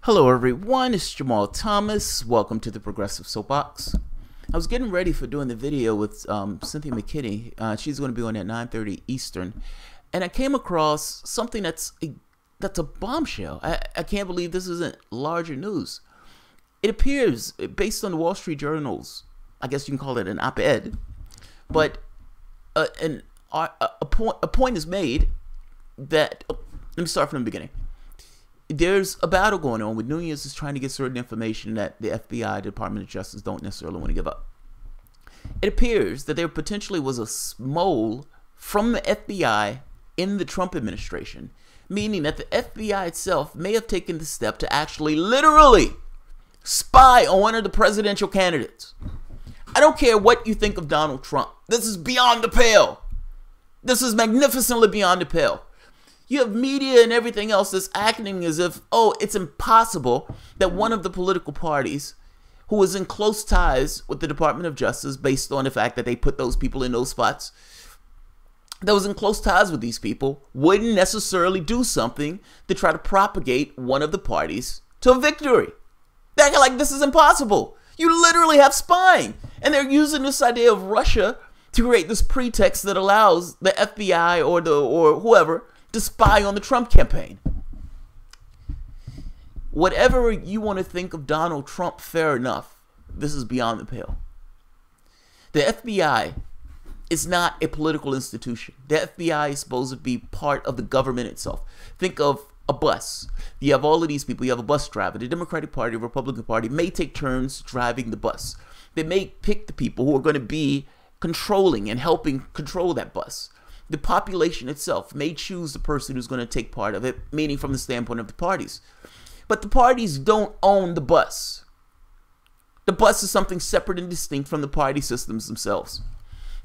Hello everyone, it's Jamal Thomas. Welcome to the Progressive Soapbox. I was getting ready for doing the video with Cynthia McKinney. She's going to be on at 9:30 Eastern. And I came across something that's a bombshell. I can't believe this isn't larger news. It appears, based on the Wall Street Journal's, I guess you can call it an op-ed, but a point is made that, let me start from the beginning. There's a battle going on with Nunez is trying to get certain information that the FBI, the Department of Justice, don't necessarily want to give up. It appears that there potentially was a mole from the FBI in the Trump administration, meaning that the FBI itself may have taken the step to actually literally spy on one of the presidential candidates. I don't care what you think of Donald Trump. This is beyond the pale. This is magnificently beyond the pale. You have media and everything else that's acting as if, oh, it's impossible that one of the political parties who is in close ties with the Department of Justice, based on the fact that they put those people in those spots, that was in close ties with these people, wouldn't necessarily do something to try to propagate one of the parties to a victory. They're like, this is impossible. You literally have spying. And they're using this idea of Russia to create this pretext that allows the FBI or whoever to spy on the Trump campaign. Whatever you want to think of Donald Trump, fair enough. This is beyond the pale. The FBI is not a political institution. The FBI is supposed to be part of the government itself. Think of a bus. You have all of these people. You have a bus driver. The Democratic Party, the Republican Party may take turns driving the bus. They may pick the people who are going to be controlling and helping control that bus. The population itself may choose the person who's going to take part of it, meaning from the standpoint of the parties. But the parties don't own the bus. The bus is something separate and distinct from the party systems themselves.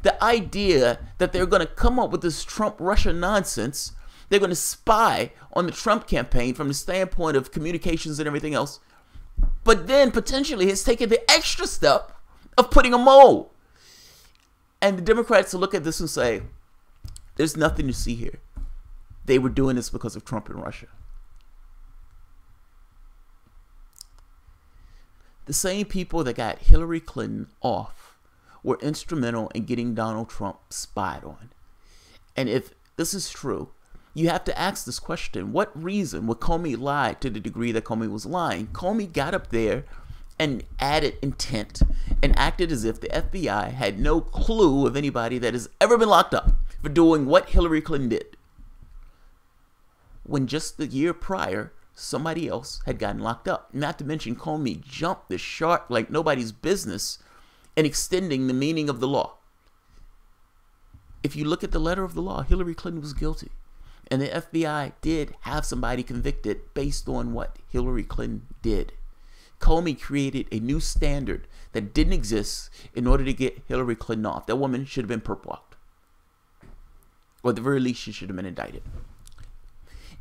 The idea that they're going to come up with this Trump-Russia nonsense, they're going to spy on the Trump campaign from the standpoint of communications and everything else, but then potentially has taken the extra step of putting a mole. And the Democrats will look at this and say, there's nothing to see here. They were doing this because of Trump and Russia. The same people that got Hillary Clinton off were instrumental in getting Donald Trump spied on. And if this is true, you have to ask this question. What reason would Comey lie to the degree that Comey was lying? Comey got up there and added intent and acted as if the FBI had no clue of anybody that has ever been locked up for doing what Hillary Clinton did, when just the year prior, somebody else had gotten locked up. Not to mention Comey jumped the shark like nobody's business in extending the meaning of the law. If you look at the letter of the law, Hillary Clinton was guilty. And the FBI did have somebody convicted based on what Hillary Clinton did. Comey created a new standard that didn't exist in order to get Hillary Clinton off. That woman should have been perp-walked. Or at the very least, she should have been indicted.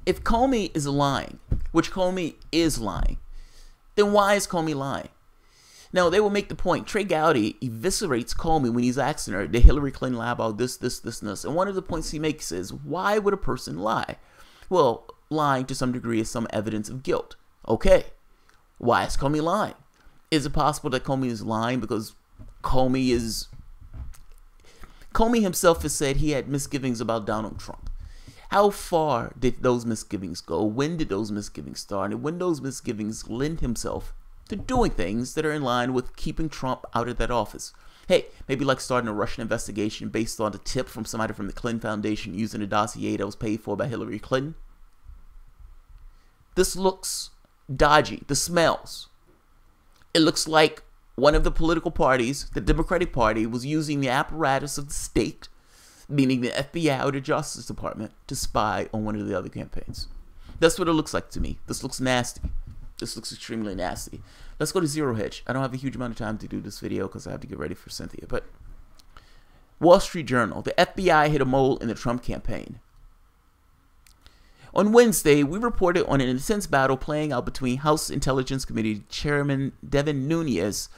If Comey is lying, which Comey is lying, then why is Comey lying? Now, they will make the point. Trey Gowdy eviscerates Comey when he's asking her, did Hillary Clinton lie about this, this, this, and this? And one of the points he makes is, why would a person lie? Well, lying to some degree is some evidence of guilt. Okay. Why is Comey lying? Is it possible that Comey is lying because Comey himself has said he had misgivings about Donald Trump? How far did those misgivings go? When did those misgivings start? And when those misgivings lend himself to doing things that are in line with keeping Trump out of that office? Hey, maybe like starting a Russian investigation based on a tip from somebody from the Clinton Foundation using a dossier that was paid for by Hillary Clinton. This looks dodgy. This smells. It looks like one of the political parties, the Democratic Party, was using the apparatus of the state, meaning the FBI or the Justice Department, to spy on one of the other campaigns. That's what it looks like to me. This looks nasty. This looks extremely nasty. Let's go to Zero Hedge. I don't have a huge amount of time to do this video because I have to get ready for Cynthia. But Wall Street Journal, the FBI hit a mole in the Trump campaign. On Wednesday, we reported on an intense battle playing out between House Intelligence Committee Chairman Devin Nunes,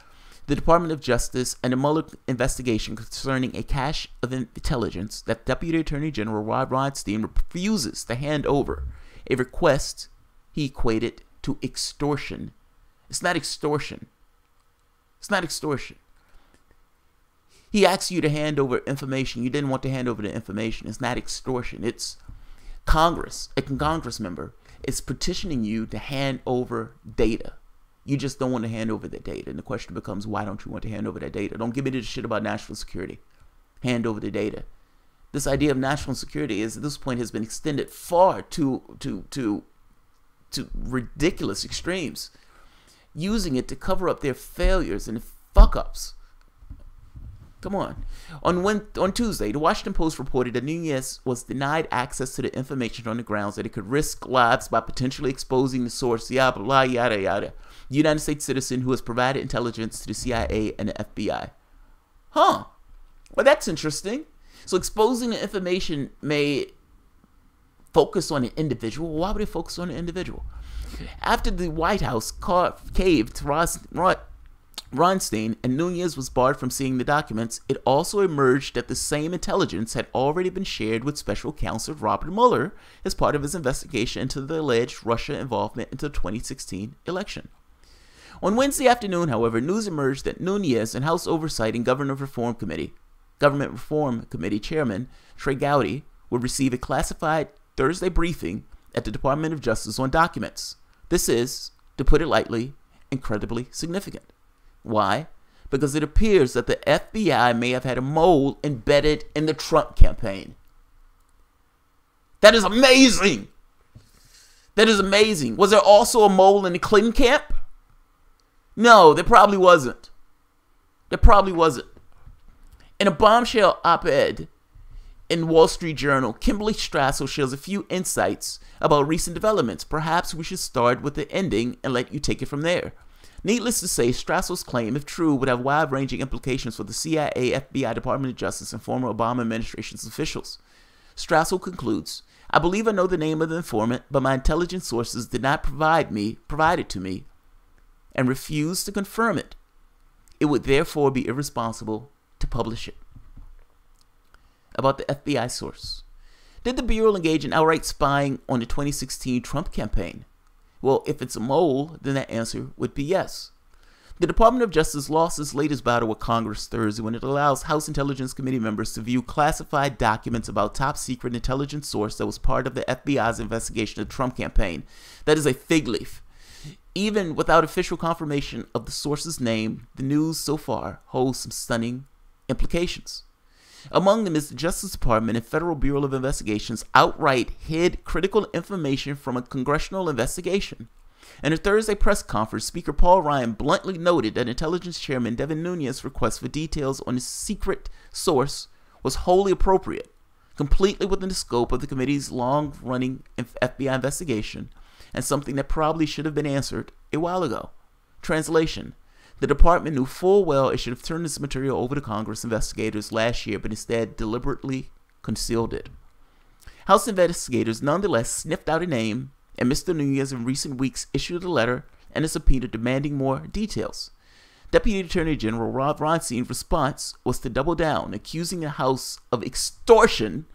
the Department of Justice, and a Mueller investigation concerning a cache of intelligence that Deputy Attorney General Rod Rothstein refuses to hand over, a request he equated to extortion. It's not extortion. It's not extortion. He asks you to hand over information. You didn't want to hand over the information. It's not extortion. It's Congress, a Congress member, is petitioning you to hand over data. You just don't want to hand over that data. And the question becomes, why don't you want to hand over that data? Don't give me this shit about national security. Hand over the data. This idea of national security is, at this point, has been extended far to ridiculous extremes, using it to cover up their failures and fuck-ups. Come on. On Tuesday, the Washington Post reported that Nunes was denied access to the information on the grounds that it could risk lives by potentially exposing the source, yada, blah, yada, yada. The United States citizen who has provided intelligence to the CIA and the FBI. Huh. Well, that's interesting. So exposing the information may focus on an individual. Why would it focus on an individual? After the White House caved to Ronstein and Nunes was barred from seeing the documents, it also emerged that the same intelligence had already been shared with Special Counsel Robert Mueller as part of his investigation into the alleged Russia involvement into the 2016 election. On Wednesday afternoon, however, news emerged that Nunes and House Oversight and Government Reform Committee Chairman Trey Gowdy would receive a classified Thursday briefing at the Department of Justice on documents. This is, to put it lightly, incredibly significant. Why? Because it appears that the FBI may have had a mole embedded in the Trump campaign. That is amazing! That is amazing. Was there also a mole in the Clinton camp? No, there probably wasn't. There probably wasn't. In a bombshell op-ed in Wall Street Journal, Kimberly Strassel shares a few insights about recent developments. Perhaps we should start with the ending and let you take it from there. Needless to say, Strassel's claim, if true, would have wide-ranging implications for the CIA, FBI, Department of Justice, and former Obama administration's officials. Strassel concludes, I believe I know the name of the informant, but my intelligence sources did not provide it to me and refused to confirm it. It would therefore be irresponsible to publish it. About the FBI source. Did the Bureau engage in outright spying on the 2016 Trump campaign? Well, if it's a mole, then that answer would be yes. The Department of Justice lost its latest battle with Congress Thursday when it allows House Intelligence Committee members to view classified documents about top-secret intelligence source that was part of the FBI's investigation of the Trump campaign. That is a fig leaf. Even without official confirmation of the source's name, the news so far holds some stunning implications. Among them is the Justice Department and Federal Bureau of Investigations outright hid critical information from a congressional investigation. In a Thursday press conference, Speaker Paul Ryan bluntly noted that Intelligence Chairman Devin Nunes' request for details on his secret source was wholly appropriate, completely within the scope of the committee's long-running FBI investigation, and something that probably should have been answered a while ago. Translation: the department knew full well it should have turned this material over to Congress investigators last year, but instead deliberately concealed it. House investigators nonetheless sniffed out a name, and Mr. Nunes in recent weeks issued a letter and a subpoena demanding more details. Deputy Attorney General Rod Ronstein's response was to double down, accusing the House of extortion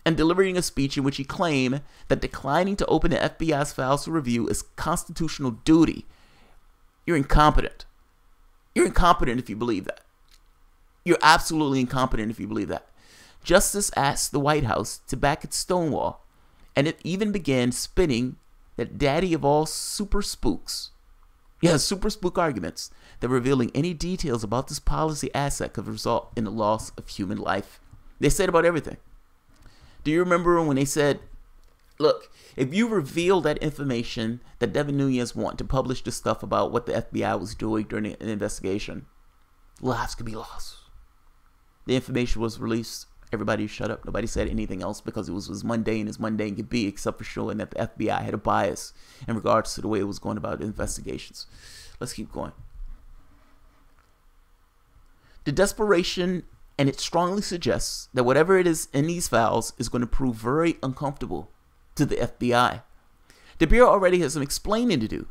and delivering a speech in which he claimed that declining to open the FBI's files for review is constitutional duty. You're incompetent. You're incompetent if you believe that. You're absolutely incompetent if you believe that. Justice asked the White House to back its Stonewall, and it even began spinning that daddy of all super spooks. Yeah, super spook arguments that revealing any details about this policy asset could result in the loss of human life. They said about everything. Do you remember when they said, look, if you reveal that information that Devin Nunes wanted to publish the stuff about what the FBI was doing during an investigation, lives could be lost. The information was released. Everybody shut up. Nobody said anything else because it was as mundane could be, except for showing that the FBI had a bias in regards to the way it was going about investigations. Let's keep going. The desperation, and it strongly suggests that whatever it is in these files is going to prove very uncomfortable to the FBI. The Bureau already has some explaining to do.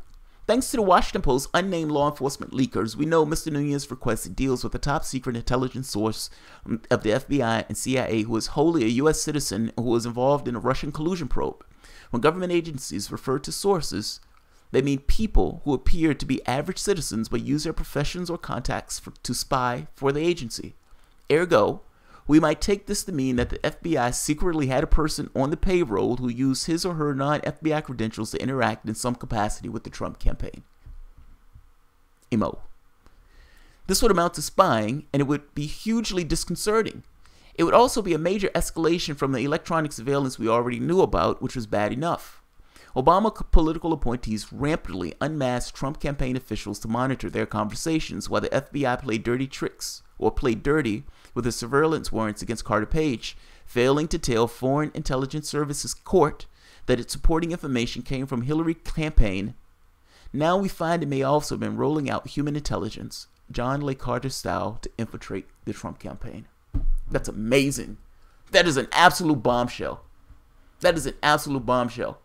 Thanks to the Washington Post's unnamed law enforcement leakers, we know Mr. Nunes' request deals with a top-secret intelligence source of the FBI and CIA who is wholly a U.S. citizen who was involved in a Russian collusion probe. When government agencies refer to sources, They mean people who appear to be average citizens but use their professions or contacts to spy for the agency. Ergo, we might take this to mean that the FBI secretly had a person on the payroll who used his or her non-FBI credentials to interact in some capacity with the Trump campaign. Emo. This would amount to spying, and it would be hugely disconcerting. It would also be a major escalation from the electronic surveillance we already knew about, which was bad enough. Obama political appointees rampantly unmasked Trump campaign officials to monitor their conversations while the FBI played dirty tricks, or played dirty with the surveillance warrants against Carter Page, failing to tell Foreign Intelligence Services Court that its supporting information came from Hillary campaign. Now we find it may also have been rolling out human intelligence, John Le Carter style, to infiltrate the Trump campaign. That's amazing. That is an absolute bombshell. That is an absolute bombshell.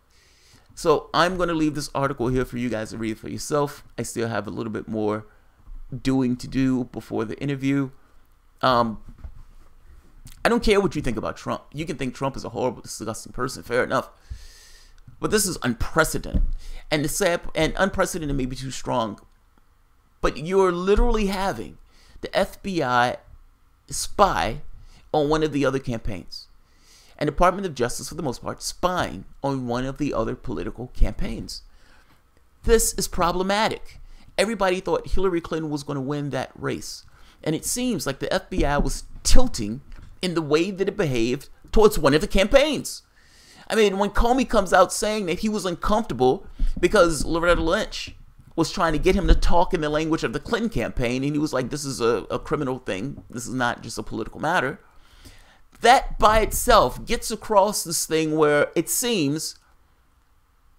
So I'm going to leave this article here for you guys to read for yourself. I still have a little bit more doing to do before the interview. I don't care what you think about Trump. You can think Trump is a horrible, disgusting person. Fair enough. But this is unprecedented. And unprecedented may be too strong. But you're literally having the FBI spy on one of the other campaigns. And the Department of Justice, for the most part, spying on one of the other political campaigns. This is problematic. Everybody thought Hillary Clinton was going to win that race. And it seems like the FBI was tilting in the way that it behaved towards one of the campaigns. I mean, when Comey comes out saying that he was uncomfortable because Loretta Lynch was trying to get him to talk in the language of the Clinton campaign, and he was like, this is a criminal thing. This is not just a political matter. That by itself gets across this thing where it seems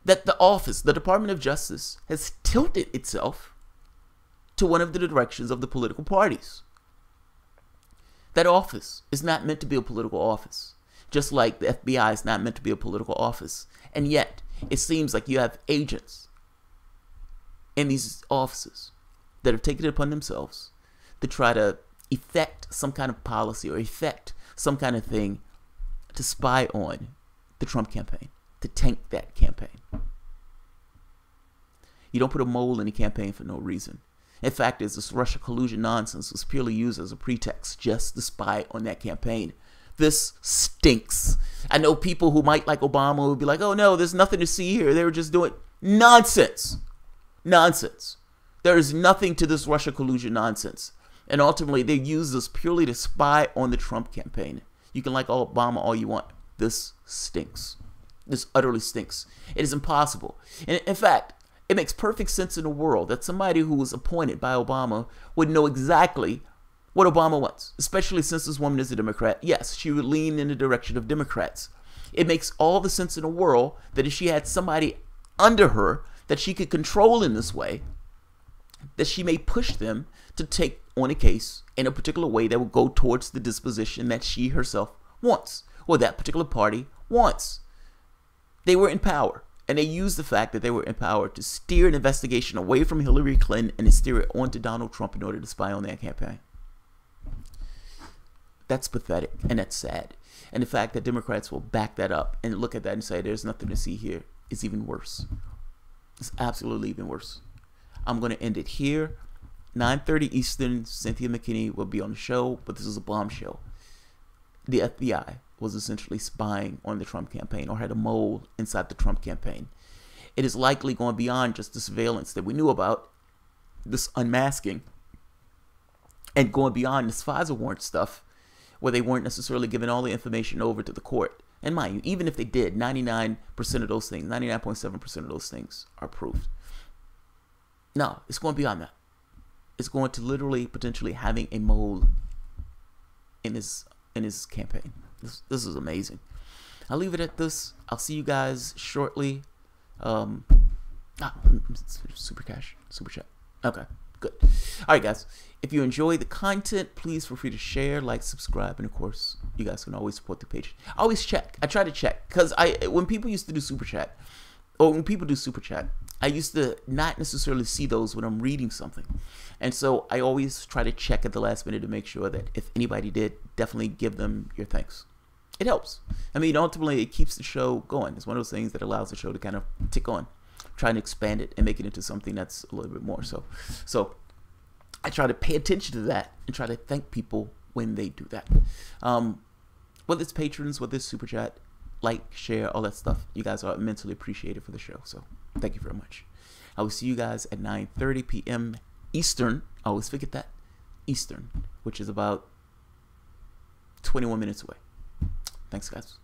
that the Department of Justice, has tilted itself to one of the directions of the political parties. That office is not meant to be a political office, just like the FBI is not meant to be a political office. And yet, it seems like you have agents in these offices that have taken it upon themselves to try to effect some kind of policy or effect some kind of thing to spy on the Trump campaign, to tank that campaign. You don't put a mole in a campaign for no reason. In fact, this Russia collusion nonsense was purely used as a pretext just to spy on that campaign. This stinks. I know people who might like Obama would be like, oh no, there's nothing to see here. They were just doing nonsense. Nonsense. There is nothing to this Russia collusion nonsense. And ultimately, they use this purely to spy on the Trump campaign. You can like Obama all you want. This stinks. This utterly stinks. It is impossible. And in fact, it makes perfect sense in the world that somebody who was appointed by Obama would know exactly what Obama wants, especially since this woman is a Democrat. Yes, she would lean in the direction of Democrats. It makes all the sense in the world that if she had somebody under her that she could control in this way, that she may push them to take on a case in a particular way that will go towards the disposition that she herself wants, or that particular party wants. They were in power, and they used the fact that they were in power to steer an investigation away from Hillary Clinton and to steer it onto Donald Trump in order to spy on that campaign. That's pathetic, and that's sad. And the fact that Democrats will back that up and look at that and say there's nothing to see here is even worse. It's absolutely even worse. I'm going to end it here. 9:30 Eastern, Cynthia McKinney will be on the show, but this is a bombshell. The FBI was essentially spying on the Trump campaign, or had a mole inside the Trump campaign. It is likely going beyond just the surveillance that we knew about, this unmasking, and going beyond this FISA warrant stuff, where they weren't necessarily giving all the information over to the court. And mind you, even if they did, 99% of those things, 99.7% of those things are proved. No, it's going beyond that. It's going to literally, potentially having a mole in his campaign. This is amazing. I'll leave it at this. I'll see you guys shortly. Super chat. Okay, good. All right, guys. If you enjoy the content, please feel free to share, like, subscribe, and of course, you guys can always support the page. I always check. I try to check because when people used to do super chat, or when people do super chat, I used to not necessarily see those when I'm reading something. And so I always try to check at the last minute to make sure that if anybody did, definitely give them your thanks. It helps. I mean, ultimately, it keeps the show going. It's one of those things that allows the show to kind of tick on. trying to expand it and make it into something that's a little bit more. So I try to pay attention to that and try to thank people when they do that. Whether it's patrons, whether it's super chat, like, share, all that stuff, you guys are immensely appreciated for the show. So thank you very much. I will see you guys at 9:30 p.m. Eastern. I always forget that. Eastern, which is about 21 minutes away. Thanks, guys.